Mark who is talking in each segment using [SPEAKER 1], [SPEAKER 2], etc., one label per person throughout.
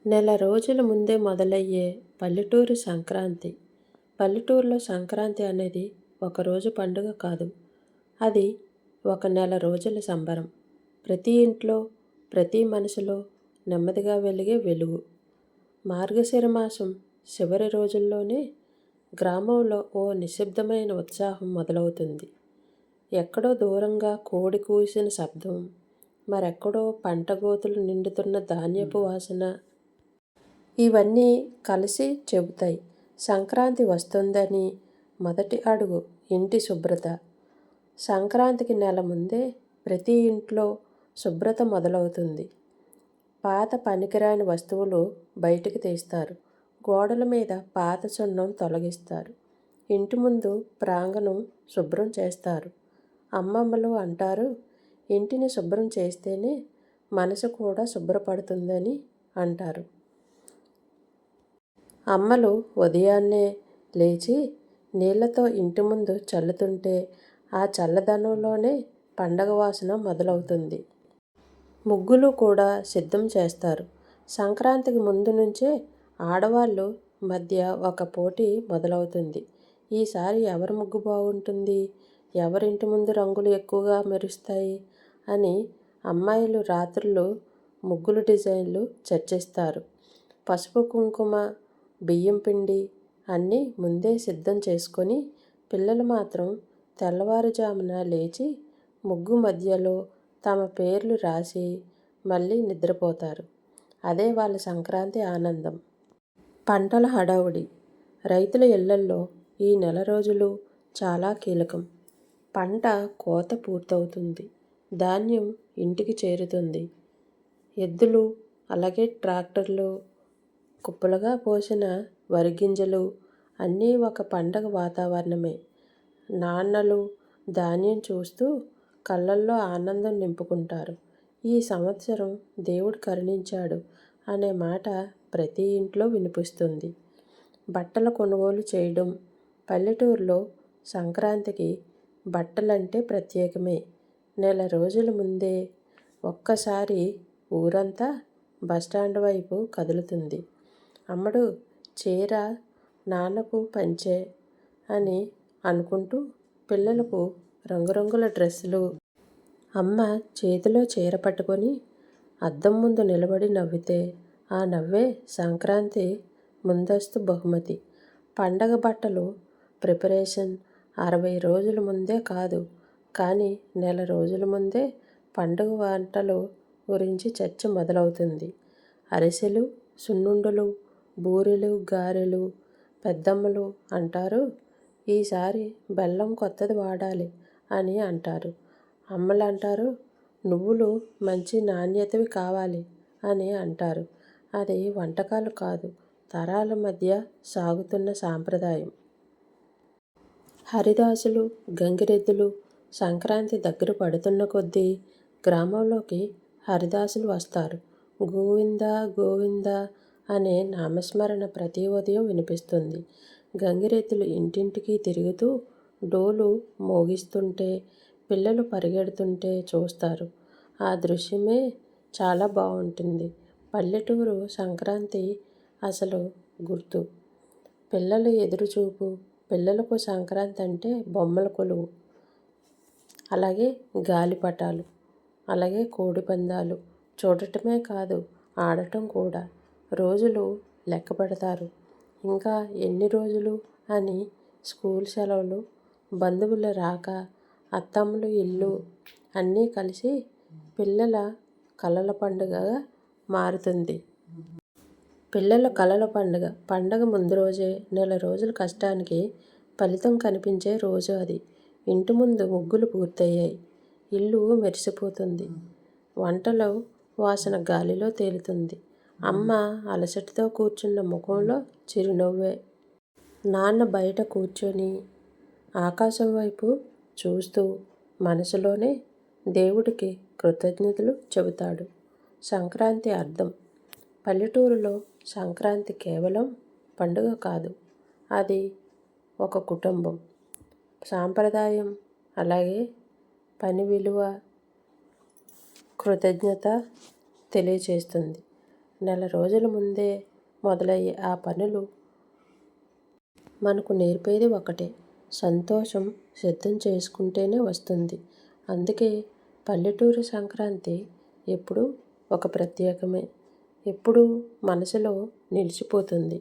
[SPEAKER 1] నెల రోజుల ముందే మొదలయ్యే పల్లెటూరు సంక్రాంతి. పల్లెటూరులో సంక్రాంతి అనేది ఒకరోజు పండుగ కాదు. అది ఒక నెల రోజుల సంబరం. ప్రతి ఇంట్లో, ప్రతి మనసులో నెమ్మదిగా వెలిగే వెలుగు. మార్గశిర మాసం చివరి రోజుల్లోనే గ్రామంలో ఓ నిశ్శబ్దమైన ఉత్సాహం మొదలవుతుంది. ఎక్కడో దూరంగా కోడి కూసిన శబ్దం, మరెక్కడో పంటగోతులు నిండుతున్న ధాన్యపు వాసన, ఇవన్నీ కలిసి చెబుతాయి సంక్రాంతి వస్తుందని. మొదటి అడుగు ఇంటి శుభ్రత. సంక్రాంతికి నెల ముందే ప్రతి ఇంట్లో శుభ్రత మొదలవుతుంది. పాత పనికిరాని వస్తువులు బయటికి తీస్తారు. గోడల మీద పాత సున్నం తొలగిస్తారు. ఇంటి ముందు ప్రాంగణం శుభ్రం చేస్తారు. అమ్మమ్మలు అంటారు, ఇంటిని శుభ్రం చేస్తేనే మనసు కూడా శుభ్రపడుతుందని అంటారు. అమ్మలు ఉదయాన్నే లేచి నీళ్లతో ఇంటి ముందు చల్లుతుంటే ఆ చల్లదనంలోనే పండగ వాసన మొదలవుతుంది. ముగ్గులు కూడా సిద్ధం చేస్తారు. సంక్రాంతికి ముందు నుంచే ఆడవాళ్ళు మధ్య ఒక పోటీ మొదలవుతుంది. ఈసారి ఎవరి ముగ్గు బాగుంటుంది, ఎవరింటి ముందు రంగులు ఎక్కువగా మెరుస్తాయి అని అమ్మాయిలు రాత్రులు ముగ్గులు డిజైన్లు చర్చిస్తారు. పసుపు కుంకుమ, బియ్యం పిండి అన్నీ ముందే సిద్ధం చేసుకొని పిల్లలు మాత్రం తెల్లవారుజామున లేచి ముగ్గు మధ్యలో తమ పేర్లు రాసి మళ్ళీ నిద్రపోతారు. అదే వాళ్ళ సంక్రాంతి ఆనందం. పంటల హడావుడి. రైతుల ఇళ్లల్లో ఈ నెల రోజులు చాలా కీలకం. పంట కోత పూర్తవుతుంది. ధాన్యం ఇంటికి చేరుతుంది. ఎద్దులు, అలాగే ట్రాక్టర్లు, కుప్పలుగా పోసిన వరిగింజలు అన్నీ ఒక పండగ వాతావరణమే. నాన్నలు ధాన్యం చూస్తూ కళ్ళల్లో ఆనందం నింపుకుంటారు. ఈ సంవత్సరం దేవుడు కరుణించాడు అనే మాట ప్రతి ఇంట్లో వినిపిస్తుంది. బట్టల కొనుగోలు చేయడం. పల్లెటూరులో సంక్రాంతికి బట్టలంటే ప్రత్యేకమే. నెల రోజుల ముందే ఒక్కసారి ఊరంతా బస్టాండ్ వైపు కదులుతుంది. అమ్మడు చీర, నాన్నకు పంచె అని అనుకుంటూ పిల్లలకు రంగురంగుల డ్రెస్సులు. అమ్మ చేతిలో చీర పట్టుకొని అద్దం ముందు నిలబడి నవ్వితే ఆ నవ్వే సంక్రాంతి ముందస్తు బహుమతి. పండగ బట్టలు ప్రిపరేషన్ 60 రోజుల ముందే కాదు, కానీ నెల రోజుల ముందే పండుగ వంటలు గురించి చర్చ మొదలవుతుంది. అరిసెలు, సున్నుండలు, బూరెలు, గారెలు. పెద్దమ్మలు అంటారు, ఈసారి బెల్లం కొత్తది వాడాలి అని అంటారు. అమ్మలు అంటారు, నువ్వులు మంచి నాణ్యతవి కావాలి అని అంటారు. అది వంటకాలు కాదు, తరాల మధ్య సాగుతున్న సాంప్రదాయం. హరిదాసులు, గంగిరెద్దులు. సంక్రాంతి దగ్గర పడుతున్న కొద్దీ గ్రామంలోకి హరిదాసులు వస్తారు. గోవిందా గోవిందా అనే నామస్మరణ ప్రతి ఉదయం వినిపిస్తుంది. గంగిరెద్దులు ఇంటింటికి తిరుగుతూ డోలు మోగిస్తుంటే పిల్లలు పరిగెడుతుంటే చూస్తారు. ఆ దృశ్యమే చాలా బాగుంటుంది. పల్లెటూరు సంక్రాంతి అసలు గుర్తు. పిల్లల ఎదురుచూపు. పిల్లలకు సంక్రాంతి అంటే బొమ్మల కొలువు, అలాగే గాలిపటాలు, అలాగే కోడిపందాలు చూడటమే కాదు, ఆడటం కూడా. రోజులు లెక్క పెడతారు. ఇంకా ఎన్ని రోజులు అని. స్కూల్ సెలవులు, బంధువుల రాక, అత్తమ్మలు ఇల్లు అన్నీ కలిసి పిల్లల కలల పండుగగా మారుతుంది. పిల్లల కలల పండుగ. పండగ ముందు రోజే నెల రోజుల కష్టానికి ఫలితం కనిపించే రోజు అది. ఇంటి ముందు ముగ్గులు పూర్తయ్యాయి. ఇల్లు మెరిసిపోతుంది. వంటల వాసన గాలిలో తేలుతుంది. అమ్మ అలసటతో కూర్చున్న ముఖంలో చిరునవ్వే. నాన్న బయట కూర్చొని ఆకాశం వైపు చూస్తూ మనసులోనే దేవుడికి కృతజ్ఞతలు చెబుతాడు. సంక్రాంతి అర్థం. పల్లెటూరులో సంక్రాంతి కేవలం పండుగ కాదు, అది ఒక కుటుంబం, సాంప్రదాయం, అలాగే పని విలువ, కృతజ్ఞత తెలియచేస్తుంది. నెల రోజుల ముందే మొదలయ్యే ఆ పనులు మనకు నేర్పేది ఒకటే, సంతోషం సిద్ధం చేసుకుంటేనే వస్తుంది. అందుకే పల్లెటూరు సంక్రాంతి ఎప్పుడూ ఒక ప్రత్యేకమే, ఎప్పుడూ మనసులో నిలిచిపోతుంది.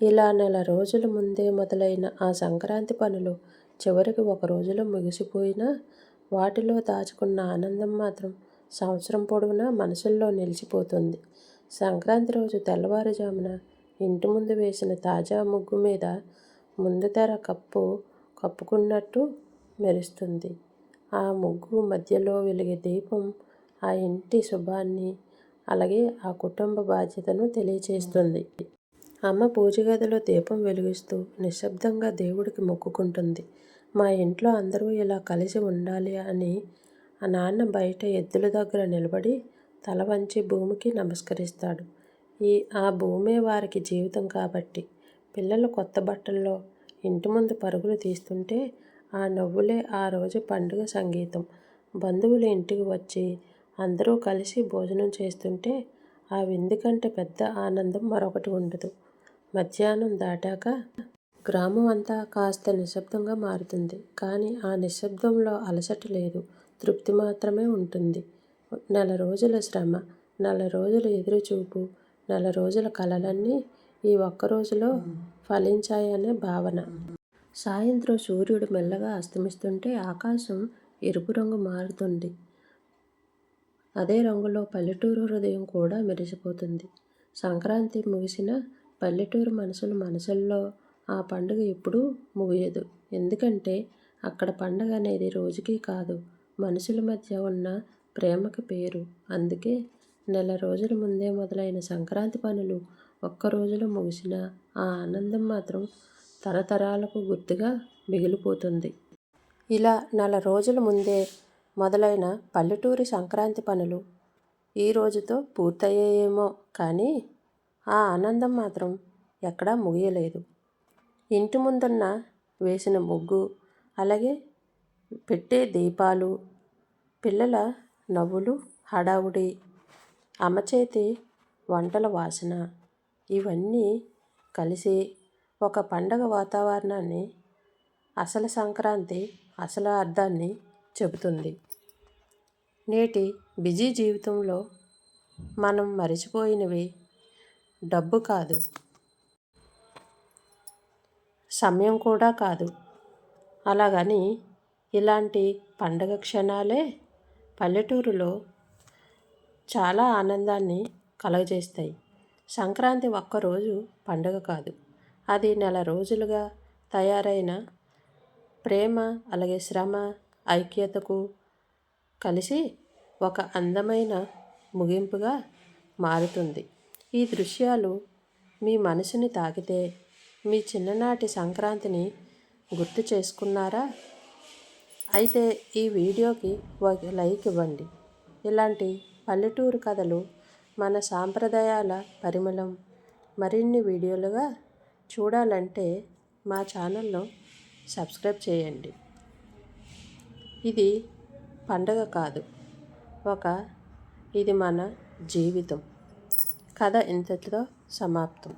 [SPEAKER 1] ఇలా నెల రోజుల ముందే మొదలైన ఆ సంక్రాంతి పనులు చివరికి ఒక రోజులో ముగిసిపోయినా వాటిలో దాచుకున్న ఆనందం మాత్రం సంవత్సరం పొడవునా మనసుల్లో నిలిచిపోతుంది. సంక్రాంతి రోజు తెల్లవారుజామున ఇంటి ముందు వేసిన తాజా ముగ్గు మీద ముందు తెర కప్పుకున్నట్టు మెరుస్తుంది. ఆ ముగ్గు మధ్యలో వెలిగే దీపం ఆ ఇంటి శుభాన్ని, అలాగే ఆ కుటుంబ బాధ్యతను తెలియచేస్తుంది. అమ్మ పూజ గదిలో దీపం వెలిగిస్తూ నిశ్శబ్దంగా దేవుడికి మొక్కుకుంటుంది. మా ఇంట్లో అందరూ ఇలా కలిసి ఉండాలి అని. ఆ నాన్న బయట ఎద్దుల దగ్గర నిలబడి తల వంచి భూమికి నమస్కరిస్తాడు. ఆ భూమే వారికి జీవితం కాబట్టి. పిల్లలు కొత్త బట్టల్లో ఇంటి ముందు పరుగులు తీస్తుంటే ఆ నవ్వులే ఆ రోజు పండుగ సంగీతం. బంధువులు ఇంటికి వచ్చి అందరూ కలిసి భోజనం చేస్తుంటే ఆ విందు కంటే పెద్ద ఆనందం మరొకటి ఉండదు. మధ్యాహ్నం దాటాక గ్రామం అంతా కాస్త నిశ్శబ్దంగా మారుతుంది. కానీ ఆ నిశ్శబ్దంలో అలసట లేదు, తృప్తి మాత్రమే ఉంటుంది. నెల రోజుల శ్రమ, నెల రోజుల ఎదురుచూపు, నెల రోజుల కలలన్నీ ఈ ఒక్క రోజులో ఫలించాయనే భావన. సాయంత్రం సూర్యుడు మెల్లగా అస్తమిస్తుంటే ఆకాశం ఎరుపు రంగు మారుతుంది. అదే రంగులో పల్లెటూరు హృదయం కూడా మెరిసిపోతుంది. సంక్రాంతి ముగిసిన పల్లెటూరు మనసుల్లో ఆ పండుగ ఎప్పుడూ ముగియదు. ఎందుకంటే అక్కడ పండగ అనేది రోజుకి కాదు, మనుషుల మధ్య ఉన్న ప్రేమకి పేరు. అందుకే నెల రోజుల ముందే మొదలైన సంక్రాంతి పనులు ఒక్క రోజులో ముగిసిన ఆ ఆనందం మాత్రం తరతరాలకు గుర్తుగా మిగిలిపోతుంది. ఇలా నెల రోజుల ముందే మొదలైన పల్లెటూరి సంక్రాంతి పనులు ఈ రోజుతో పూర్తయ్యాయేమో కానీ ఆ ఆనందం మాత్రం ఎక్కడా ముగియలేదు. ఇంటి ముందున్న వేసిన ముగ్గు, అలాగే పెట్టే దీపాలు, పిల్లల నవ్వులు, హడావుడి, అమ్మ చేతి వంటల వాసన, ఇవన్నీ కలిసి ఒక పండగ వాతావరణాన్ని, అసలు సంక్రాంతి అసలు అర్థాన్ని చెబుతుంది. నేటి బిజీ జీవితంలో మనం మరిచిపోయినవి డబ్బు కాదు, సమయం కూడా కాదు. అలాగని ఇలాంటి పండగ క్షణాలే పల్లెటూరులో చాలా ఆనందాన్ని కలుగజేస్తాయి. సంక్రాంతి ఒక్కరోజు పండుగ కాదు, అది నెల రోజులుగా తయారైన ప్రేమ, అలాగే శ్రమ, ఐక్యతకు కలిసి ఒక అందమైన ముగింపుగా మారుతుంది. ఈ దృశ్యాలు మీ మనసుని తాకితే మీ చిన్ననాటి సంక్రాంతిని గుర్తు చేసుకున్నారా? అయితే ఈ వీడియోకి ఒక లైక్ ఇవ్వండి. ఇలాంటి పల్లెటూరు కథలు, మన సాంప్రదాయాల పరిమళం మరిన్ని వీడియోలుగా చూడాలంటే మా ఛానల్ను సబ్స్క్రైబ్ చేయండి. ఇది పండగ కాదు, ఇది మన జీవితం. కథ ఇంతటితో సమాప్తం.